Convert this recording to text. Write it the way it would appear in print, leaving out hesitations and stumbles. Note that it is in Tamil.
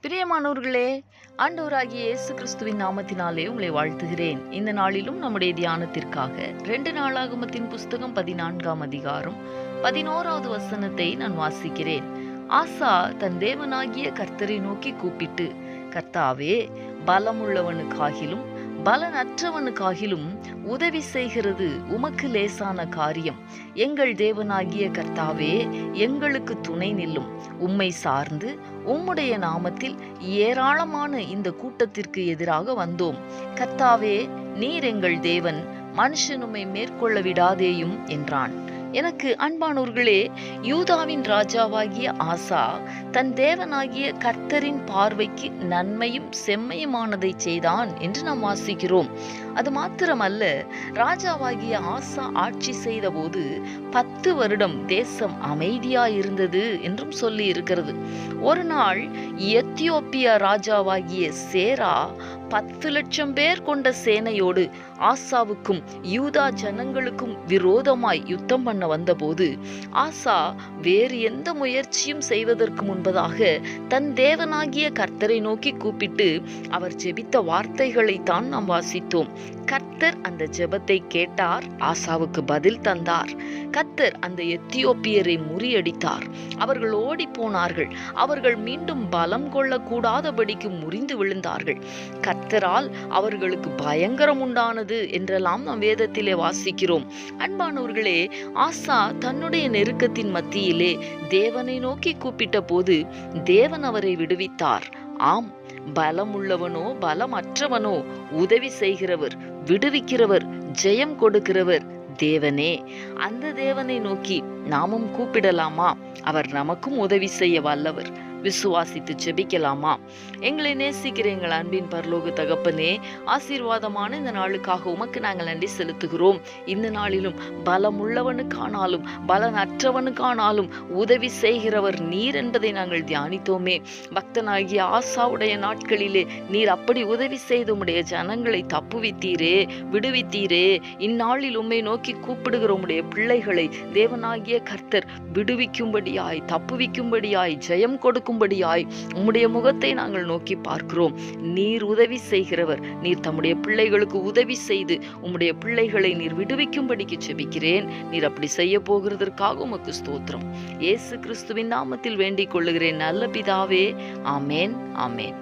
பிரியமானவர்களே, ஆண்டவராகிய இயேசு கிறிஸ்துவின் நாமத்தினாலே உங்களை வாழ்த்துகிறேன். இந்த நாளிலும் நம்முடைய தியானத்திற்காக 2 நாளாகமத்தின் புஸ்தகம் 14ஆம் அதிகாரம் 11வது வசனத்தை நான் வாசிக்கிறேன். ஆசா தன் தேவனாகிய கர்த்தரை நோக்கி கூப்பிட்டு, கர்த்தாவே, பலமுள்ளவனுக்காகிலும் பலனற்றவனுக்காகிலும் உதவி செய்கிறது உமக்கு லேசான காரியம். எங்கள் தேவனாகிய கர்த்தாவே, எங்களுக்கு துணை நில்லும். உம்மை சார்ந்து உம்முடைய நாமத்தில் ஏராளமான இந்த கூட்டத்திற்கு எதிராக வந்தோம். கர்த்தாவே, நீர் எங்கள் தேவன், மனுஷன் உம்மை மேற்கொள்ள விடாதேயும் என்றான். எனக்கு அன்பானோர்களே, யூதாவின் ராஜாவாகிய ஆசா தன் தேவனாகிய கர்த்தரின் பார்வைக்கு நன்மையும் செம்மையுமானதை செய்தான் என்று நாம் வாசிக்கிறோம். அது மாத்திரமல்ல, ராஜாவாகிய ஆசா ஆட்சி செய்த போது 10 வருடம் தேசம் அமைதியாயிருந்தது என்றும் சொல்லி இருக்கிறது. ஒரு நாள் எத்தியோப்பிய ராஜாவாகிய சேரா 10 லட்சம் பேர் கொண்ட சேனையோடு ஆசாவுக்கும் யூதா ஜனங்களுக்கும் விரோதமாய் யுத்தம் பண்ண வந்தபோது, ஆசா வேறு எந்த முயற்சியும் செய்வதற்கு முன்பதாக தன் தேவனாகிய கர்த்தரை நோக்கி கூப்பிட்டு அவர் ஜெபித்த வார்த்தைகளை தான் நாம் வாசித்தோம். கர்த்தர் அந்த ஜெபத்தை கேட்டார், ஆசாவுக்கு பதில் தந்தார். கர்த்தர் அந்த எத்தியோப்பியரை முறியடித்தார். அவர்கள் ஓடி போனார்கள். அவர்கள் மீண்டும் பலம் கொள்ளக்கூடாதபடிக்கு முறிந்து விழுந்தார்கள். கர்த்தரால் அவர்களுக்கு பயங்கரம் உண்டானது என்றெல்லாம் நாம் வேதத்திலே வாசிக்கிறோம். அன்பானவர்களே, ஆசா தன்னுடைய நெருக்கத்தின் மத்தியிலே தேவனை நோக்கி கூப்பிட்ட போது தேவன் அவரை விடுவித்தார். ஆம், பலமுள்ளவனோ பலமற்றவனோ உதவி செய்கிறவர், விடுவிக்கிறவர், ஜெயம் கொடுக்கிறவர் தேவனே. அந்த தேவனை நோக்கி நாமும் கூப்பிடலாமா? அவர் நமக்கும் உதவி செய்ய வல்லவர். விசுவாசித்து ஜெபிக்கலாமா? எங்களை நேசிக்கிற எங்கள் அன்பின் பரலோக தகப்பனே, ஆசீர்வாதமான இந்த நாளுக்காக உமக்கு நாங்கள் நன்றி செலுத்துகிறோம். இந்த நாளிலும் பலமுள்ளவனுக்கானாலும் பலனற்றவனுக்கானாலும் உதவி செய்கிறவர் நீர் என்பதை நாங்கள் தியானித்தோமே. பக்தனாகிய ஆசாவுடைய நாட்களிலே நீர் அப்படி உதவி செய்து உம்முடைய ஜனங்களை தப்புவித்தீரே, விடுவித்தீரே. இந்நாளில் உம்மை நோக்கி கூப்பிடுகிற உம்முடைய பிள்ளைகளை தேவனாகிய கர்த்தர் விடுவிக்கும்படியாய், தப்புவிக்கும்படியாய், ஜெயம் கொடுக்கும்படியாய் உம்முடைய முகத்தை நாங்கள் நோக்கி பார்க்கிறோம். நீர் உதவி செய்கிறவர். நீர் தம்முடைய பிள்ளைகளுக்கு உதவி செய்து உம்முடைய பிள்ளைகளை நீர் விடுவிக்கும்படிக்கு ஜெபிக்கிறேன். நீர் அப்படி செய்ய போகிறதற்காக உமக்கு ஸ்தோத்திரம். இயேசு கிறிஸ்துவின் நாமத்தில் வேண்டிக் கொள்ளுகிறேன் நல்ல பிதாவே. ஆமேன், ஆமேன்.